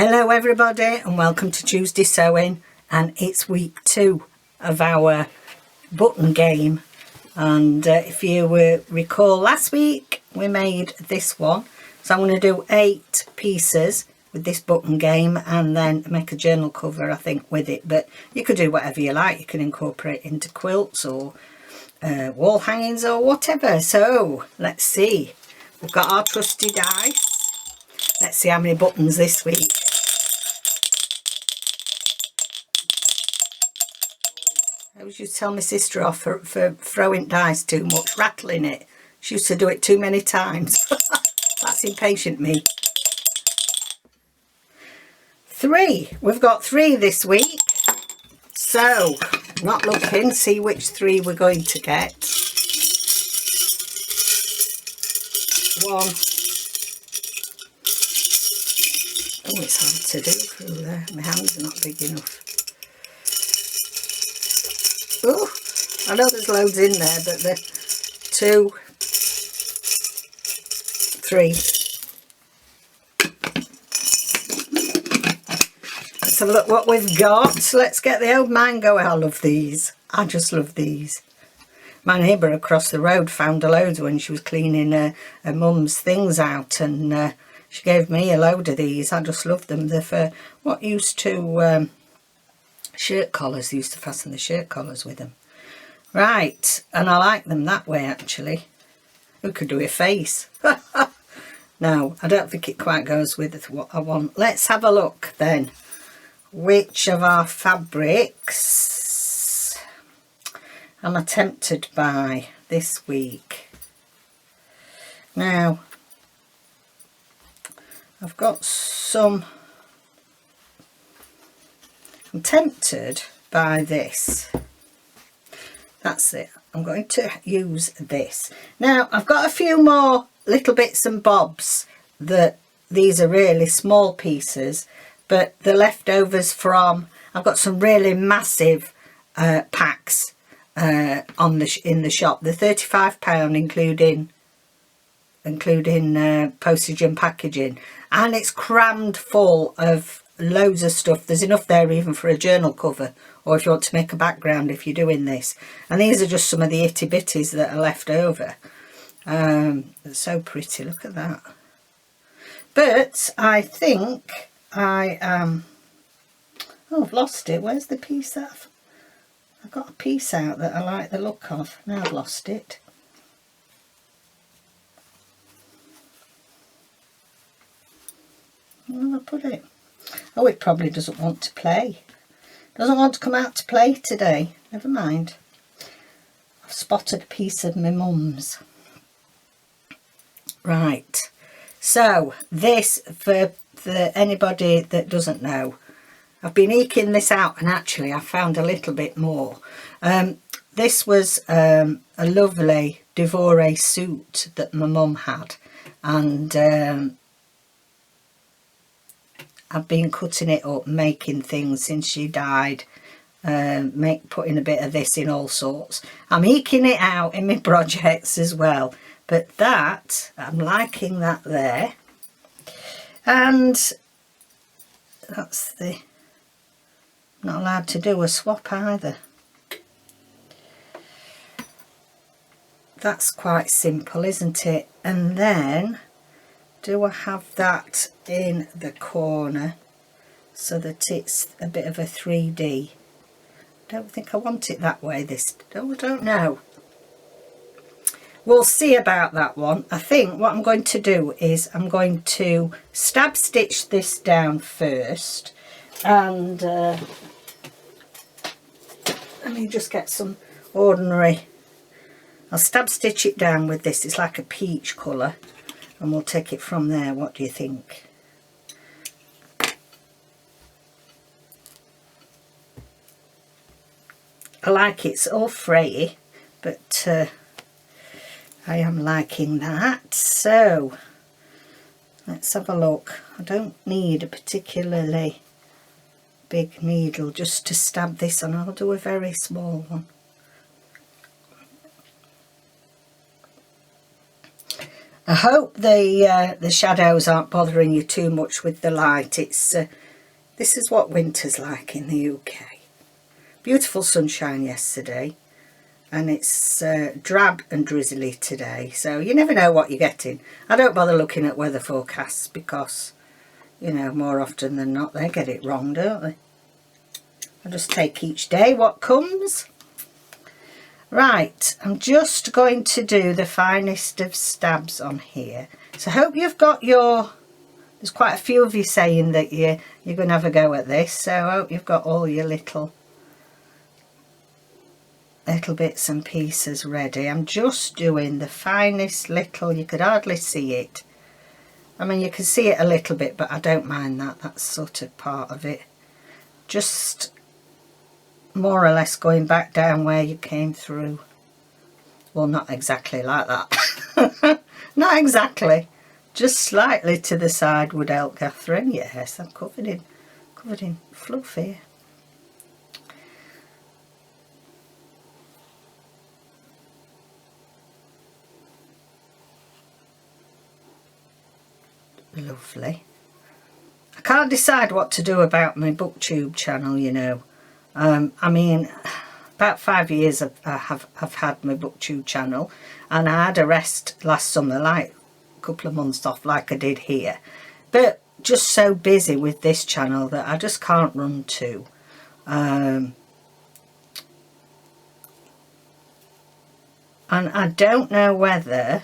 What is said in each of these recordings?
Hello everybody and welcome to Tuesday Sewing, and it's week 2 of our button game. And if you recall, last week we made this one, so I'm going to do 8 pieces with this button game and then make a journal cover I think with it, but you could do whatever you like. You can incorporate into quilts or wall hangings or whatever. So let's see, we've got our trusty dice. Let's see how many buttons this week. I always used to tell my sister off for throwing dice too much, rattling it. She used to do it too many times. That's impatient me. 3. We've got 3 this week. So, not looking, see which 3 we're going to get. 1. Oh, it's hard to do through there. My hands are not big enough. Oh, I know there's loads in there, but the 2, 3. Let's have a look what we've got. Let's get the old mango. I love these. I just love these. My neighbour across the road found a load when she was cleaning her mum's things out, and she gave me a load of these. I just love them. They're for what used to shirt collars. They used to fasten the shirt collars with them. Right, and I like them that way actually. We could do a face. No, I don't think it quite goes with what I want. Let's have a look then. Which of our fabrics am I tempted by this week? Now, I've got some. I'm tempted by this. That's it. I'm going to use this. Now, I've got a few more little bits and bobs that these are really small pieces, but the leftovers from, I've got some really massive packs in the shop. They're £35 including postage and packaging, and it's crammed full of loads of stuff. There's enough there even for a journal cover, or if you want to make a background if you're doing this. And these are just some of the itty bitties that are left over. They're so pretty, look at that. But I think I am, oh, I've lost it. Where's the piece that I've got a piece out that I like the look of. Now I've lost it. Where have I put it? Oh, it probably doesn't want to play. Doesn't want to come out to play today. Never mind. I've spotted a piece of my mum's. Right. So, this, for anybody that doesn't know, I've been eking this out, and actually I found a little bit more. This was a lovely Devore suit that my mum had, and I've been cutting it up, making things since she died, putting a bit of this in all sorts. I'm eking it out in my projects as well, but that, I'm liking that there. And that's the, not allowed to do a swap either. That's quite simple, isn't it? And then, do I have that in the corner so that it's a bit of a 3D? Don't think I want it that way. This, oh, I don't know. We'll see about that one. I think what I'm going to do is I'm going to stab stitch this down first, and let me just get some ordinary. I'll stab stitch it down with this. It's like a peach colour, and we'll take it from there. What do you think? I like it. It's all frayy, but I am liking that. So let's have a look. I don't need a particularly big needle just to stab this on. I'll do a very small one. I hope the shadows aren't bothering you too much with the light. It's this is what winter's like in the UK. Beautiful sunshine yesterday, and it's drab and drizzly today, so you never know what you're getting. I don't bother looking at weather forecasts because, you know, more often than not they get it wrong, don't they? I just take each day what comes. Right, I'm just going to do the finest of stabs on here. So I hope you've got your, there's quite a few of you saying that you're going to have a go at this, so I hope you've got all your little bits and pieces ready. I'm just doing the finest little, you could hardly see it. I mean, you can see it a little bit, but I don't mind that, that's sort of part of it. Just more or less going back down where you came through. Well, not exactly like that. Not exactly. Just slightly to the side would help, Catherine. Yes, I'm covered in fluff here. Lovely. I can't decide what to do about my booktube channel, you know. I mean, about 5 years I've had my booktube channel, and I had a rest last summer, like a couple of months off like I did here, but just so busy with this channel that I just can't run two. And I don't know whether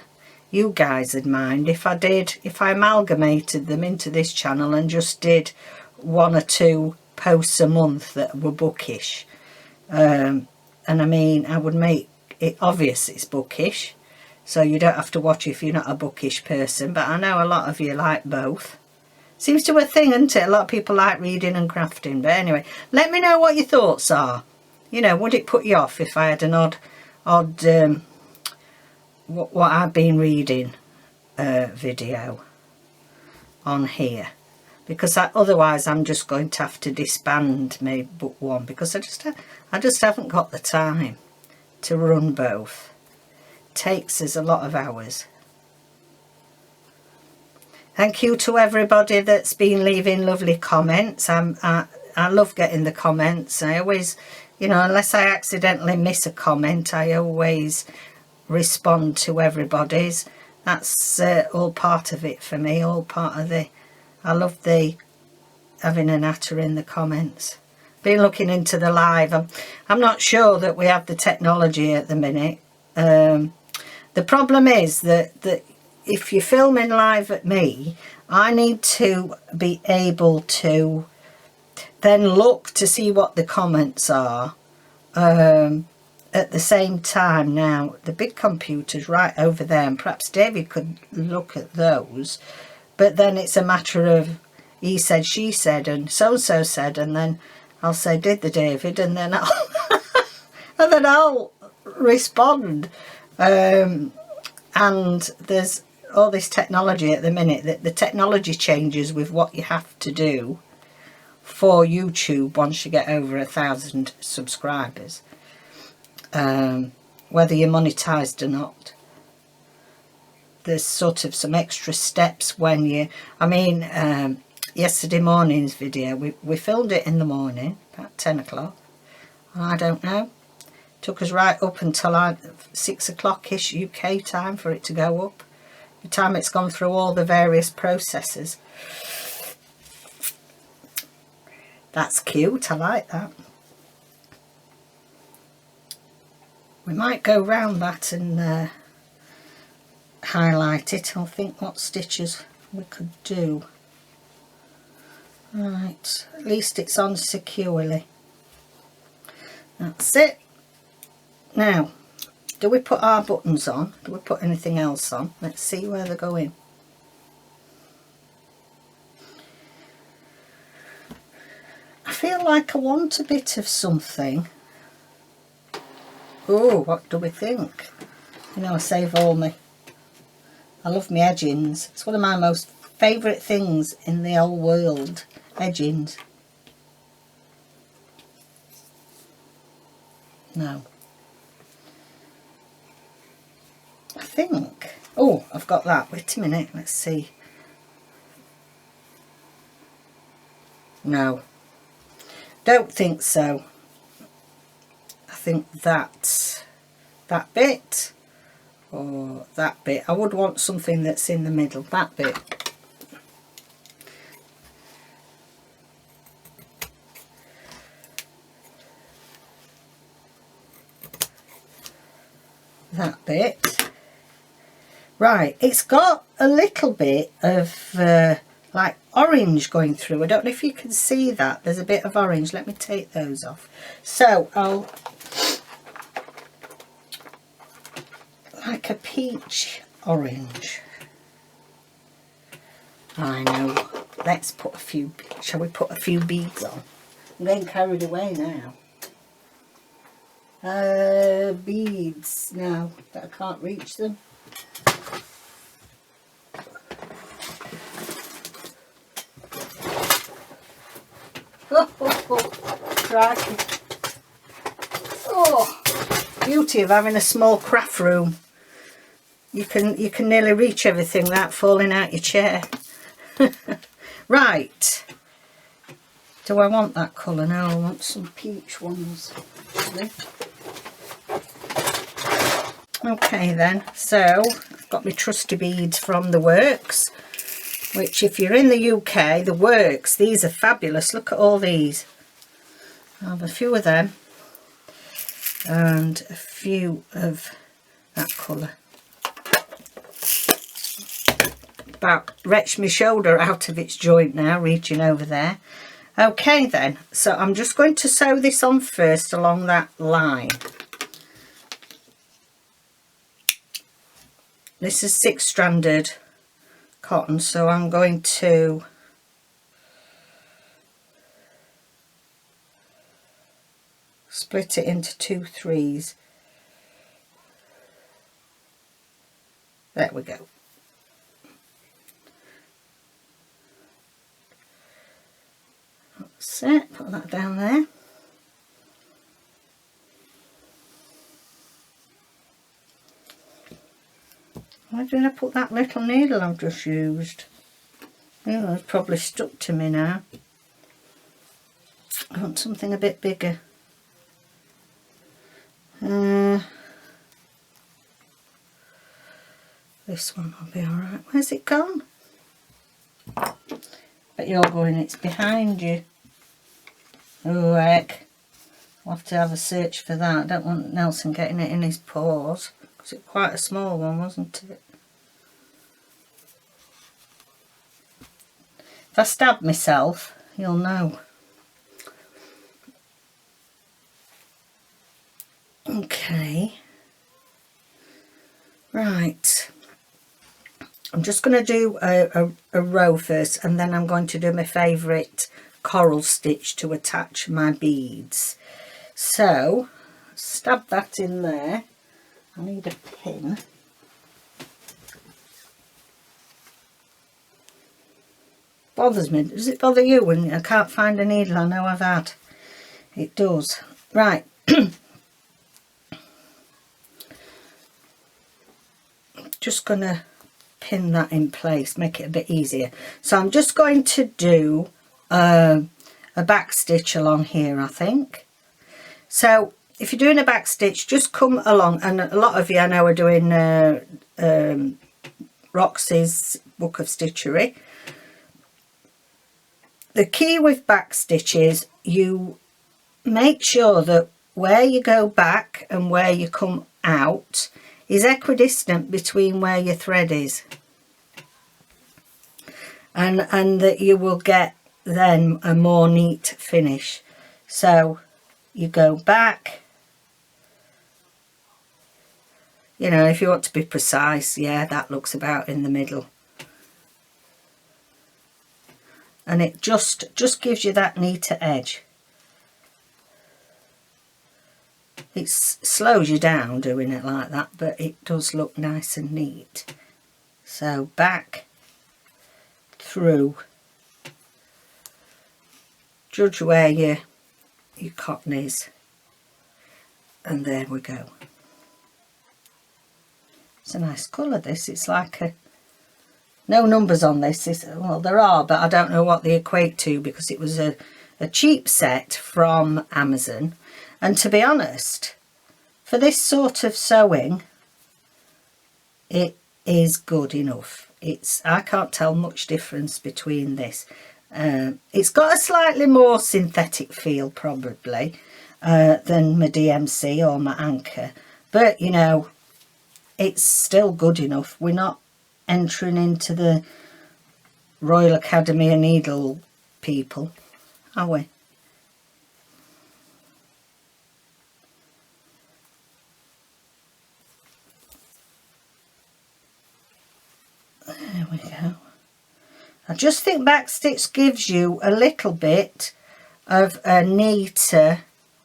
you guys would mind if I amalgamated them into this channel and just did 1 or 2 posts a month that were bookish. And I mean, I would make it obvious it's bookish, so you don't have to watch if you're not a bookish person, but I know a lot of you like both. Seems to be a thing, isn't it? A lot of people like reading and crafting. But anyway, let me know what your thoughts are. You know, would it put you off if I had an odd what I've been reading video on here? Because otherwise I'm just going to have to disband my book one, because I just haven't got the time to run both. It takes us a lot of hours. Thank you to everybody that's been leaving lovely comments. I love getting the comments. I always, you know, unless I accidentally miss a comment, I always respond to everybody's. That's all part of it for me, all part of the, I love having a natter in the comments. Been looking into the live. I'm not sure that we have the technology at the minute. The problem is that if you're filming live at me, I need to be able to then look to see what the comments are at the same time. Now, the big computer's right over there, and perhaps David could look at those. But then it's a matter of he said, she said, and so-and-so said, and then I'll say, did the David, and then I'll respond. And there's all this technology at the minute, that the technology changes with what you have to do for YouTube once you get over 1,000 subscribers, whether you're monetized or not. There's sort of some extra steps when you, I mean, yesterday morning's video, we filmed it in the morning about 10 o'clock. I don't know, took us right up until 6 o'clock-ish UK time for it to go up. By the time it's gone through all the various processes. That's cute, I like that. We might go round that and highlight it. I'll think what stitches we could do. Right, at least it's on securely. That's it. Now, do we put our buttons on? Do we put anything else on? Let's see where they're going. I feel like I want a bit of something. Oh, what do we think? You know, I save all my, I love my edgings. It's one of my most favourite things in the whole world, edgings. No. I think Oh, I've got that. Wait a minute, let's see. No, don't think so. I think that's that bit or that bit. I would want something that's in the middle, that bit. That bit. Right, it's got a little bit of like orange going through. I don't know if you can see that. There's a bit of orange. Let me take those off. So I'll like a peach orange. I know. Let's put a few, shall we put a few beads on? I'm getting carried away now. Beads, no, I can't reach them. Crikey. Oh, beauty of having a small craft room. You can nearly reach everything without falling out your chair. Right. Do I want that colour? No, I want some peach ones. Okay then, so I've got my trusty beads from the Works, which if you're in the UK, the Works, these are fabulous. Look at all these. I have a few of them and a few of that colour. About wretched my shoulder out of its joint now, reaching over there. Okay then, so I'm just going to sew this on first along that line. This is 6-stranded cotton, so I'm going to split it into 2 threes. There we go. That's it, put that down there. Why did I put that little needle I've just used? Oh, it's probably stuck to me now. I want something a bit bigger. This one will be alright. Where's it gone? But you're going, it's behind you. Oh heck. I'll have to have a search for that. I don't want Nelson getting it in his paws. Because it's quite a small one, wasn't it? If I stab myself, you'll know. Okay. Right. I'm just going to do a row first, and then I'm going to do my favourite coral stitch to attach my beads. So, stab that in there. I need a pin. Bothers me. Does it bother you when I can't find a needle? I know I've had. It does. Right. Just going to pin that in place, make it a bit easier. So I'm just going to do a back stitch along here, I think. So if you're doing a back stitch, just come along, and a lot of you I know are doing Roxy's Book of Stitchery. The key with back stitch is you make sure that where you go back and where you come out is equidistant between where your thread is, and that you will get then a more neat finish. So you go back, you know, if you want to be precise, yeah, that looks about in the middle, and it just gives you that neater edge. It slows you down doing it like that, but it does look nice and neat. So back, through, judge where your cotton is, and there we go. It's a nice colour, this. It's like a... No numbers on this. Well, there are, but I don't know what they equate to because it was a cheap set from Amazon. And to be honest, for this sort of sewing, it is good enough. I can't tell much difference between this. It's got a slightly more synthetic feel probably than my DMC or my Anchor, but you know, it's still good enough. We're not entering into the Royal Academy of Needle people, are we? There we go. I just think backstitch gives you a little bit of a neater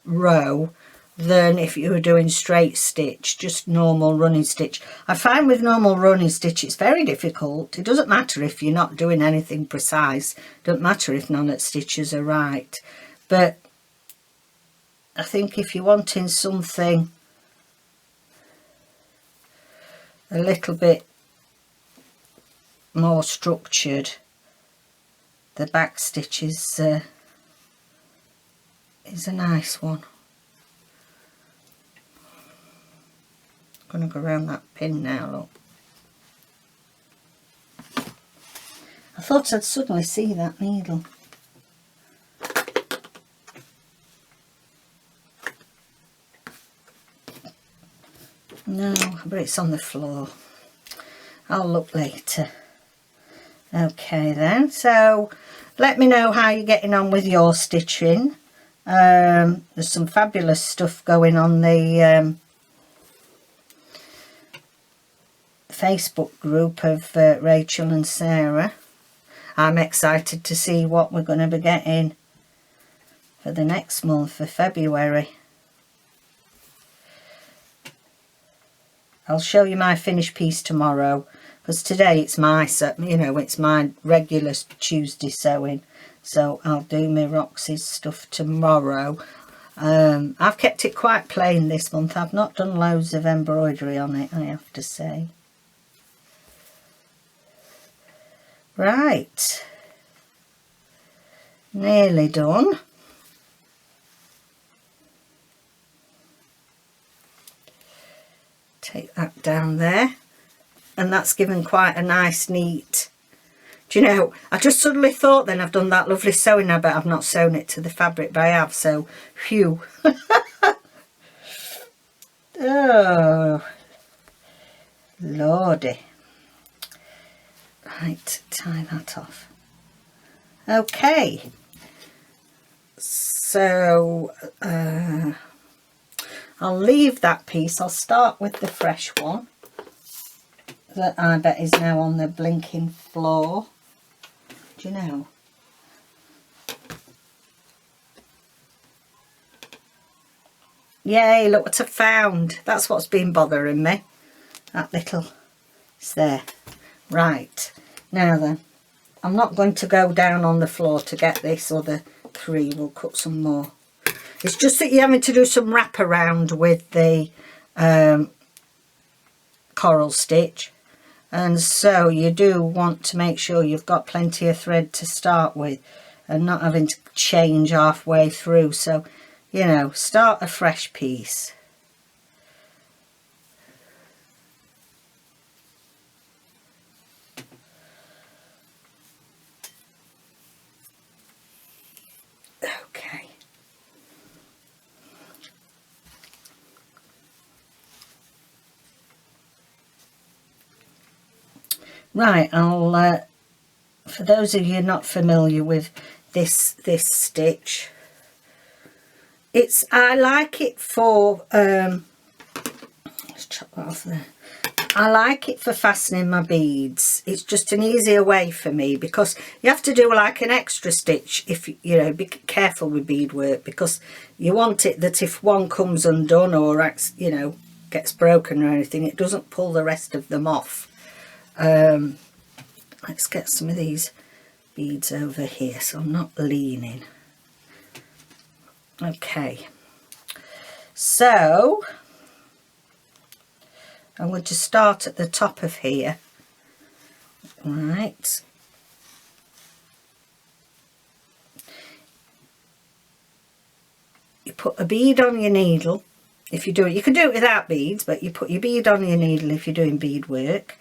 row than if you were doing straight stitch, just normal running stitch. I find with normal running stitch it's very difficult. It doesn't matter if you're not doing anything precise, it doesn't matter if none of the stitches are right, but I think if you're wanting something a little bit more structured, the back stitch is a nice one. I'm going to go around that pin now, look. I thought I'd suddenly see that needle. No, but it's on the floor. I'll look later. Okay then, so let me know how you're getting on with your stitching. There's some fabulous stuff going on the Facebook group of Rachel and Sarah. I'm excited to see what we're going to be getting for the next month, for February. I'll show you my finished piece tomorrow, because today it's my, you know, it's my regular Tuesday sewing, so I'll do my Roxy's stuff tomorrow. I've kept it quite plain this month. I've not done loads of embroidery on it, I have to say. Right, nearly done. Take that down there, and that's given quite a nice neat, do you know, I just suddenly thought then I've done that lovely sewing, I bet I've not sewn it to the fabric, but I have, so phew. Oh lordy. Right, tie that off. Okay, so I'll leave that piece. I'll start with the fresh one that I bet is now on the blinking floor. Do you know? Yay, look what I found. That's what's been bothering me. That little, it's there. Right, now then, I'm not going to go down on the floor to get this other three. We'll cut some more. It's just that you're having to do some wrap around with the coral stitch, and so you do want to make sure you've got plenty of thread to start with and not having to change halfway through. So, you know, start a fresh piece. Okay. Right, I'll for those of you not familiar with this stitch, I like it for let's chop that off there. I like it for fastening my beads. It's just an easier way for me, because you have to do like an extra stitch if you know, be careful with beadwork, because you want it that if one comes undone or, you know, gets broken or anything, it doesn't pull the rest of them off. Let's get some of these beads over here so I'm not leaning. Okay, so I'm going to start at the top of here. Right. You put a bead on your needle. If you do it, you can do it without beads, but you put your bead on your needle if you're doing bead work.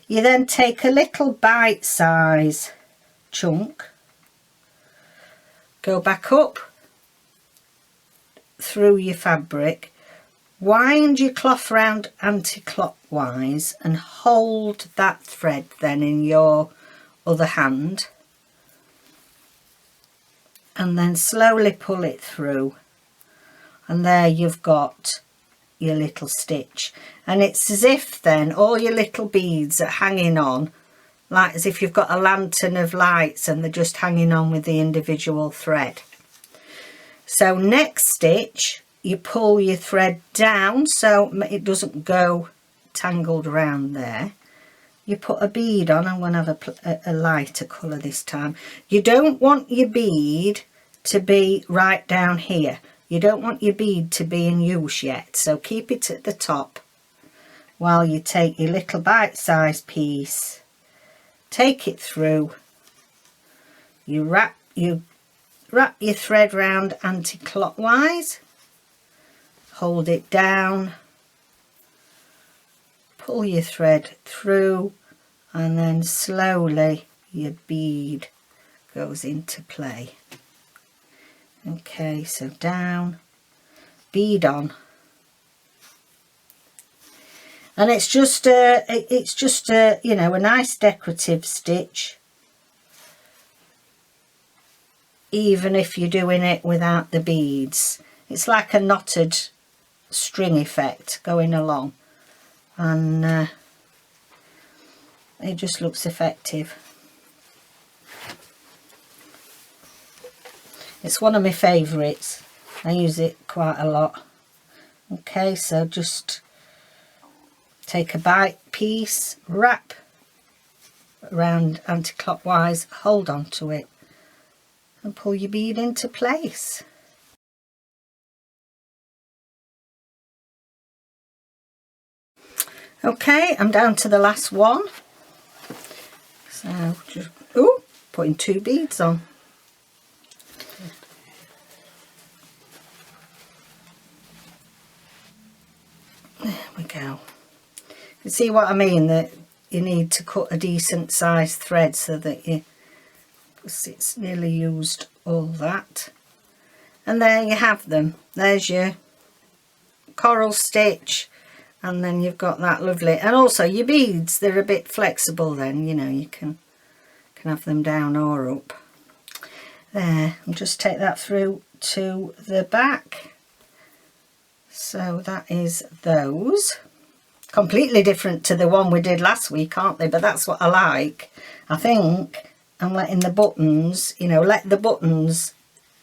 You then take a little bite size chunk, go back up through your fabric, wind your cloth round anti-clockwise and hold that thread then in your other hand, and then slowly pull it through, and there you've got your little stitch. And it's as if then all your little beads are hanging on, like as if you've got a lantern of lights and they're just hanging on with the individual thread. So next stitch, you pull your thread down so it doesn't go tangled around there. You put a bead on. I'm going to have a lighter colour this time. You don't want your bead to be right down here. You don't want your bead to be in use yet, so keep it at the top while you take your little bite-sized piece, take it through, you wrap your thread round anti-clockwise, hold it down, pull your thread through, and then slowly your bead goes into play. Okay, so down, bead on, and it's just a you know, a nice decorative stitch, even if you're doing it without the beads. It's like a knotted string effect going along, and it just looks effective. It's one of my favourites. I use it quite a lot. Okay, so just take a bite piece, wrap around anti-clockwise, hold on to it and pull your bead into place. Okay, I'm down to the last one. So just putting 2 beads on. There we go. You see what I mean, that you need to cut a decent sized thread so that it's nearly used all that. And there you have them. There's your coral stitch, and then you've got that lovely, and also your beads, they're a bit flexible then, you know, you can have them down or up. There, and just take that through to the back. So that is those. Completely different to the one we did last week, aren't they? But that's what I like. I think I'm letting the buttons, you know, let the buttons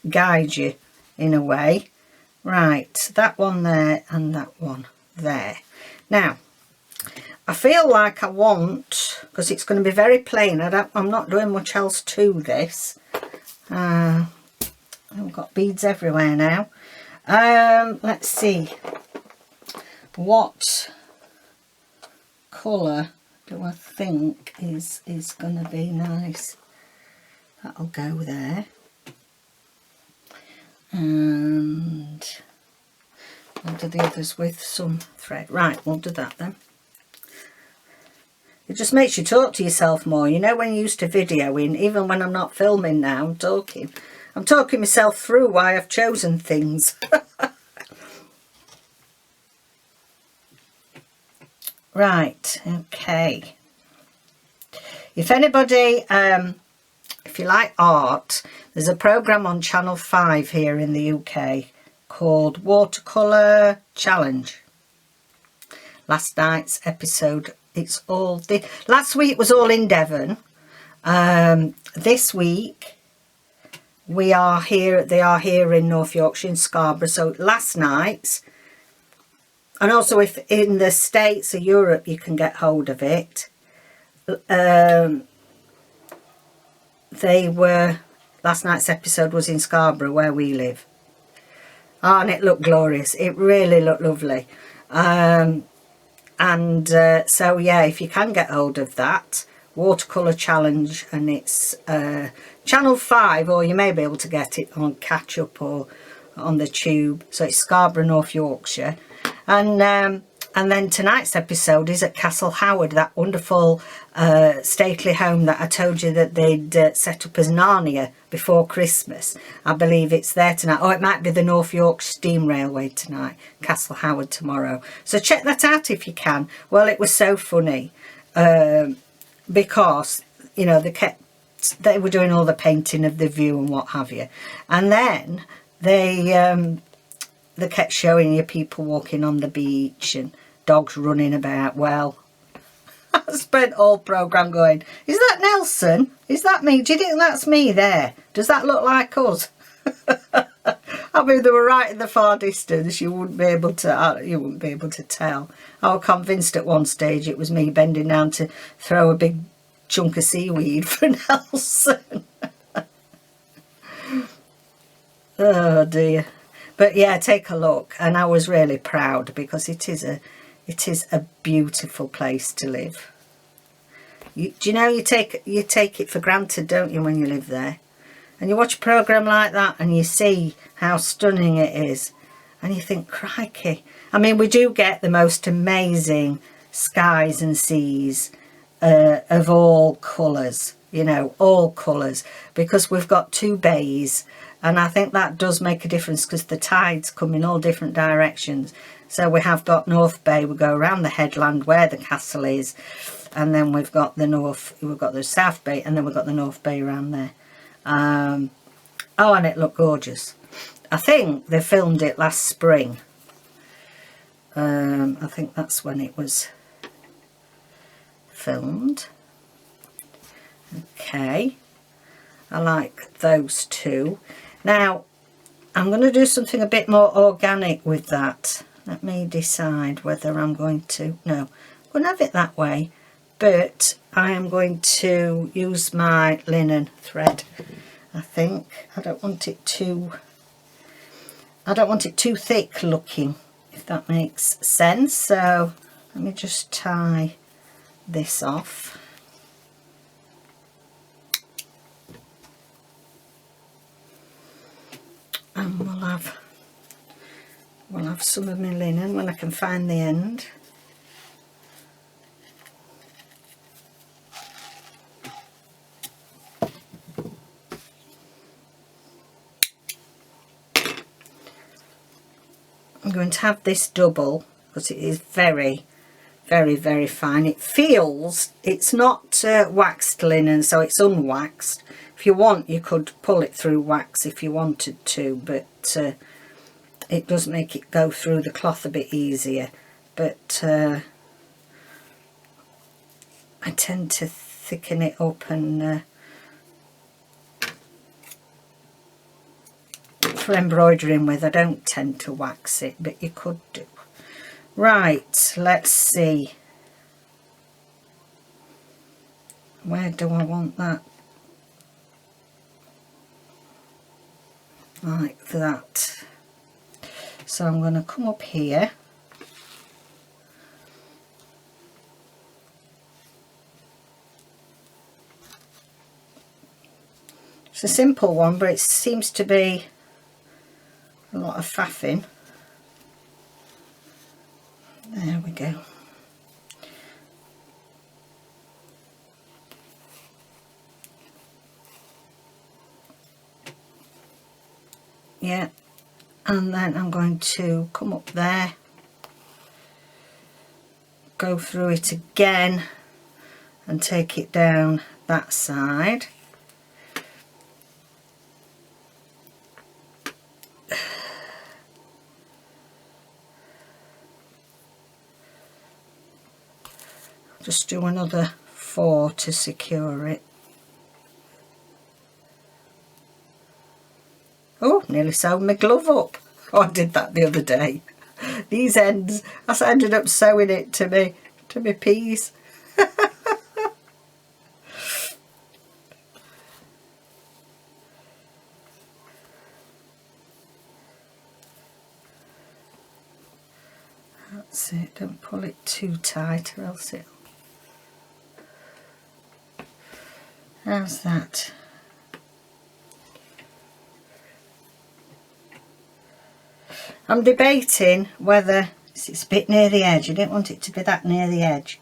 guide you in a way. Right, that one there and that one there. Now, I feel like I want, because it's going to be very plain, I'm not doing much else to this. I've got beads everywhere now. Let's see, what colour do I think is going to be nice? That'll go there. And I'll do the others with some thread. Right, we'll do that then. It just makes you talk to yourself more. You know, when you used to videoing, even when I'm not filming now, I'm talking myself through why I've chosen things. Right, okay. If anybody, if you like art, there's a programme on Channel 5 here in the UK called Watercolour Challenge. Last night's episode, last week was all in Devon. This week they are here in North Yorkshire, in Scarborough. So last night's, and also if in the States or Europe you can get hold of it, last night's episode was in Scarborough where we live. Oh, and it looked glorious. It really looked lovely. And so yeah, if you can get hold of that watercolour challenge, and it's channel 5, or you may be able to get it on catch up or on the tube. So it's Scarborough, North Yorkshire. And then tonight's episode is at Castle Howard, that wonderful stately home that I told you that they'd set up as Narnia before Christmas. I believe it's there tonight. Oh, it might be the North Yorkshire Steam Railway tonight, Castle Howard tomorrow. So check that out if you can. Well, it was so funny because, you know, they were doing all the painting of the view and what have you. And then they kept showing you people walking on the beach and dogs running about. Well, I spent all programme going, is that Nelson? Is that me? Do you think that's me there? Does that look like us? I mean, they were right in the far distance. You wouldn't be able to tell. I was convinced at one stage it was me bending down to throw a big chunk of seaweed for Nelson. Oh dear. But yeah, take a look. And I was really proud because it is a beautiful place to live. Do you know, you take it for granted, don't you, when you live there? And you watch a programme like that and you see how stunning it is. And you think, crikey. I mean, we do get the most amazing skies and seas of all colours. You know, all colours. Because we've got 2 bays. And I think that does make a difference because the tides come in all different directions. So we have got North Bay, we go around the headland where the castle is, and then we've got the South Bay, and then we've got the North Bay around there. Oh, and it looked gorgeous. I think they filmed it last spring. I think that's when it was filmed. Okay, I like those 2. Now, I'm going to do something a bit more organic with that. Let me decide whether I'm going to... No, I'm going to have it that way. But I am going to use my linen thread, I think. I don't want it too thick looking, if that makes sense. So let me just tie this off. And we'll have some of my linen when I can find the end. I'm going to have this double because it is very, very, very fine. It feels, it's not waxed linen, so it's unwaxed. If you want, you could pull it through wax if you wanted to, but it does make it go through the cloth a bit easier. But I tend to thicken it up and for embroidering with. I don't tend to wax it, but you could do. Right, let's see. Where do I want that? Like that. So I'm going to come up here. It's a simple one, but it seems to be a lot of faffing. There we go. Yeah, and then I'm going to come up there, go through it again and take it down that side. Just do another 4 to secure it. Oh, nearly sewed my glove up. Oh, I did that the other day. These ends, I ended up sewing it to my piece. That's it, don't pull it too tight or else it'll... How's that? I'm debating whether it's a bit near the edge. I don't want it to be that near the edge,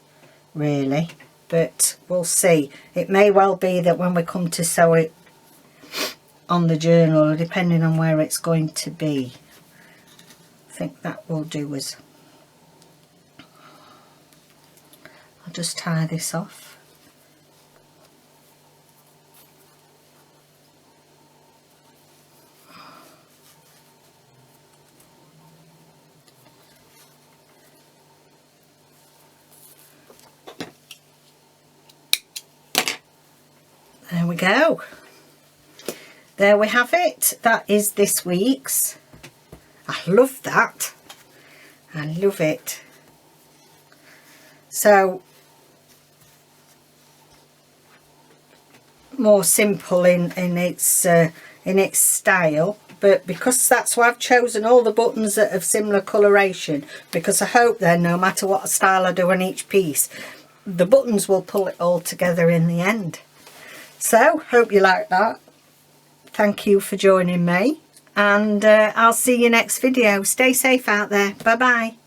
really, but we'll see. It may well be that when we come to sew it on the journal, depending on where it's going to be, I think that will do us. I'll just tie this off. There we go. There we have it. That is this week's. I love that. I love it. So, more simple in its style, but because that's why I've chosen all the buttons that have similar coloration, because I hope then no matter what style I do on each piece, the buttons will pull it all together in the end. So, hope you like that. Thank you for joining me, and I'll see you next video. Stay safe out there. Bye bye.